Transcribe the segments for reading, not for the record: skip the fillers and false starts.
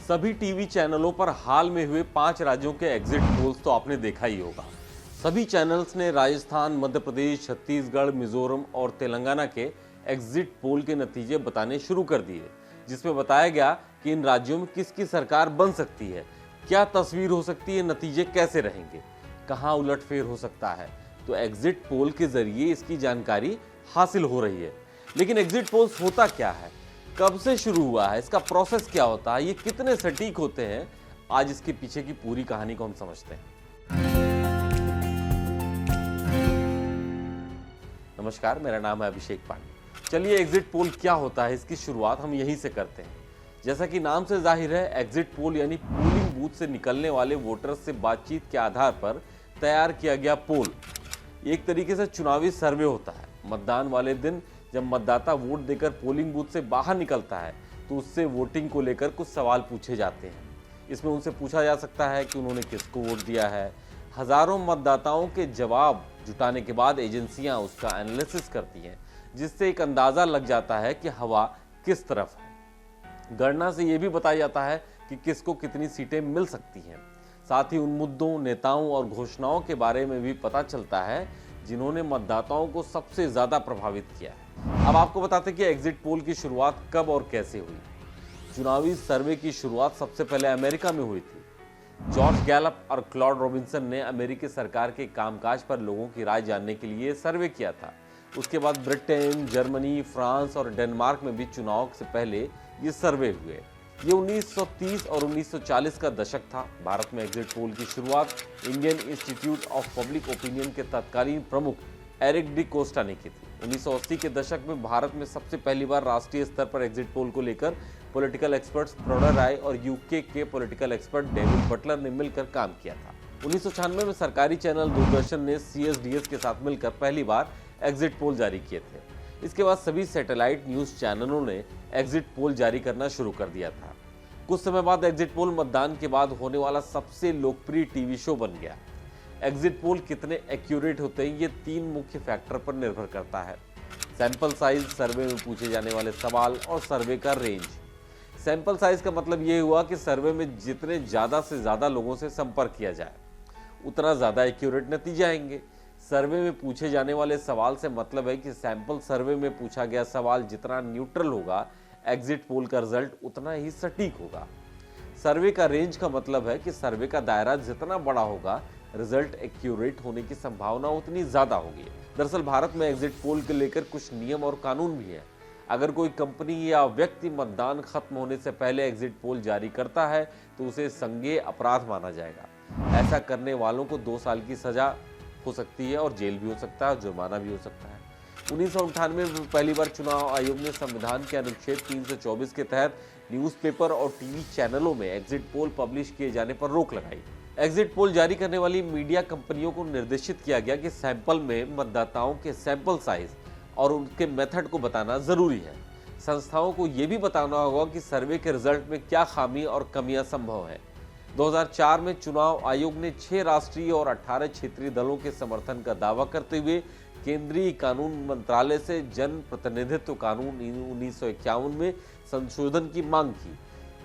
सभी टीवी चैनलों पर हाल में हुए 5 राज्यों के एग्जिट पोल्स तो आपने देखा ही होगा। सभी चैनल्स ने राजस्थान, मध्य प्रदेश, छत्तीसगढ़, मिजोरम और तेलंगाना के एग्जिट पोल के नतीजे बताने शुरू कर दिए, जिसमें बताया गया कि इन राज्यों में किसकी सरकार बन सकती है, क्या तस्वीर हो सकती है, नतीजे कैसे रहेंगे, कहां उलटफेर हो सकता है। तो एग्जिट पोल के जरिए इसकी जानकारी हासिल हो रही है। लेकिन एग्जिट पोल्स होता क्या है, कब से शुरू हुआ है, इसका प्रोसेस क्या होता है, ये कितने सटीक होते हैं, आज इसके पीछे की पूरी कहानी को हम समझते हैं। नमस्कार, मेरा नाम है अभिषेक पांडे। चलिए एग्जिट पोल क्या होता है, इसकी शुरुआत हम यहीं से करते हैं। जैसा कि नाम से जाहिर है, एग्जिट पोल यानी पोलिंग बूथ से निकलने वाले वोटर्स से बातचीत के आधार पर तैयार किया गया पोल एक तरीके से चुनावी सर्वे होता है। मतदान वाले दिन जब मतदाता वोट देकर पोलिंग बूथ से बाहर निकलता है तो उससे वोटिंग को लेकर कुछ सवाल पूछे जाते हैं। इसमें उनसे पूछा जा सकता है कि उन्होंने किसको वोट दिया है। हजारों मतदाताओं के जवाब जुटाने के बाद एजेंसियां उसका एनालिसिस करती हैं, जिससे एक अंदाजा लग जाता है कि हवा किस तरफ है। गणना से यह भी बताया जाता है कि किसको कितनी सीटें मिल सकती हैं। साथ ही उन मुद्दों, नेताओं और घोषणाओं के बारे में भी पता चलता है जिन्होंने मतदाताओं को सबसे ज्यादा प्रभावित किया है। अब आपको बताते हैं कि एग्जिट पोल की शुरुआत कब और कैसे हुई। चुनावी सर्वे की शुरुआत सबसे पहले अमेरिका में हुई थी। जॉर्ज गैलप और क्लॉड रॉबिन्सन ने अमेरिकी सरकार के कामकाज पर लोगों की राय जानने के लिए सर्वे किया था। उसके बाद ब्रिटेन, जर्मनी, फ्रांस और डेनमार्क में भी चुनाव से पहले ये सर्वे हुए। ये 1930 और 1940 का दशक था। भारत में एग्जिट पोल की शुरुआत Indian institute of public opinion के तत्कालीन प्रमुख एरिक डी कोस्टा ने की थी। 1980 के दशक में भारत में सबसे पहली बार राष्ट्रीय स्तर पर एग्जिट पोल को लेकर पॉलिटिकल एक्सपर्ट्स प्रोडर राय और यूके के पॉलिटिकल एक्सपर्ट डेविड बटलर ने मिलकर काम किया था। 1996 में सरकारी चैनल दूरदर्शन ने CSDS के साथ मिलकर पहली बार एग्जिट पोल जारी किए थे। इसके बाद सभी सैटेलाइट न्यूज चैनलों ने एग्जिट पोल जारी करना शुरू कर दिया था। कुछ समय बाद एग्जिट पोल मतदान के बाद होने वाला सबसे लोकप्रिय टीवी शो बन गया। एग्जिट पोल कितने एक्यूरेट होते हैं, ये 3 मुख्य फैक्टर पर निर्भर करता है। सैंपल साइज, सर्वे में पूछे जाने वाले सवाल और सर्वे का रेंज। सैंपल साइज का मतलब ये हुआ कि सर्वे में जितने ज्यादा से ज्यादा लोगों से संपर्क किया जाए उतना ज्यादा एक्यूरेट नतीजे आएंगे। सर्वे में पूछे जाने वाले सवाल से मतलब है कि सैंपल सर्वे में पूछा गया सवाल जितना न्यूट्रल होगा, एग्जिट पोल का रिजल्ट उतना ही सटीक होगा। सर्वे का रेंज का मतलब है कि सर्वे का दायरा जितना बड़ा होगा, रिजल्ट एक्यूरेट होने की संभावना उतनी ज्यादा होगी। दरअसल भारत में एग्जिट पोल को लेकर कुछ नियम और कानून भी हैं। अगर कोई कंपनी या व्यक्ति मतदान खत्म होने से पहले एग्जिट पोल जारी करता है तो उसे संज्ञेय अपराध माना जाएगा। ऐसा करने वालों को 2 साल की सजा हो सकती है और जेल भी हो सकता है और जुर्माना भी हो सकता है। 1998 में पहली बार चुनाव आयोग ने संविधान के अनुच्छेद 324 के तहत न्यूज़पेपर और टीवी चैनलों में एग्जिट पोल पब्लिश किए जाने पर रोक लगाई। एग्जिट पोल जारी करने वाली मीडिया कंपनियों को निर्देशित किया गया कि सैंपल में मतदाताओं के सैंपल साइज और उनके मेथड को बताना जरूरी है। संस्थाओं को यह भी बताना होगा कि सर्वे के रिजल्ट में क्या खामी और कमियां संभव है। 2004 में चुनाव आयोग ने 6 राष्ट्रीय और 18 क्षेत्रीय दलों के समर्थन का दावा करते हुए केंद्रीय कानून मंत्रालय से जन प्रतिनिधित्व कानून 1951 में संशोधन की मांग की।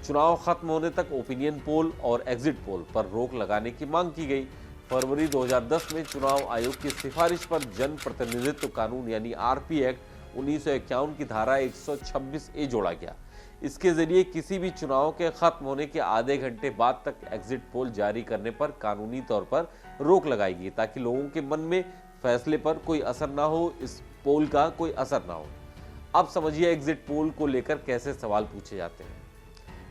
चुनाव खत्म होने तक ओपिनियन पोल और एग्जिट पोल पर रोक लगाने की मांग की गई। फरवरी 2010 में चुनाव आयोग की सिफारिश पर जन प्रतिनिधित्व कानून यानी RP एक्ट 1951 की धारा 126A जोड़ा गया। इसके जरिए किसी भी चुनाव के खत्म होने के आधे घंटे बाद तक एग्जिट पोल जारी करने पर कानूनी तौर पर रोक लगाएगी, ताकि लोगों के मन में फैसले पर कोई असर ना हो, इस पोल का कोई असर ना हो। अब समझिए एग्जिट पोल को लेकर कैसे सवाल पूछे जाते हैं।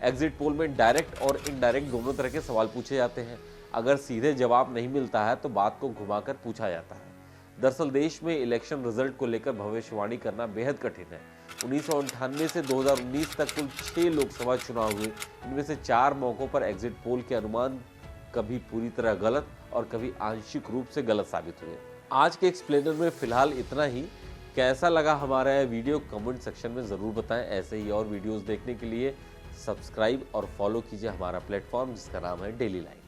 एग्जिट पोल में डायरेक्ट और इनडायरेक्ट दोनों तरह के सवाल पूछे जाते हैं। अगर सीधे जवाब नहीं मिलता है तो बात को घुमाकर पूछा जाता है। दरअसल देश में इलेक्शन रिजल्ट को लेकर भविष्यवाणी करना बेहद कठिन है। 1998 से 2019 तक कुल 6 लोकसभा चुनाव हुए। इनमें से 4 मौकों पर एग्जिट पोल के अनुमान कभी पूरी तरह गलत और कभी आंशिक रूप से गलत साबित हुए। आज के एक्सप्लेनर में फिलहाल इतना ही। कैसा लगा हमारा यह वीडियो कमेंट सेक्शन में ज़रूर बताएं। ऐसे ही और वीडियोस देखने के लिए सब्सक्राइब और फॉलो कीजिए हमारा प्लेटफॉर्म जिसका नाम है डेली लाइफ।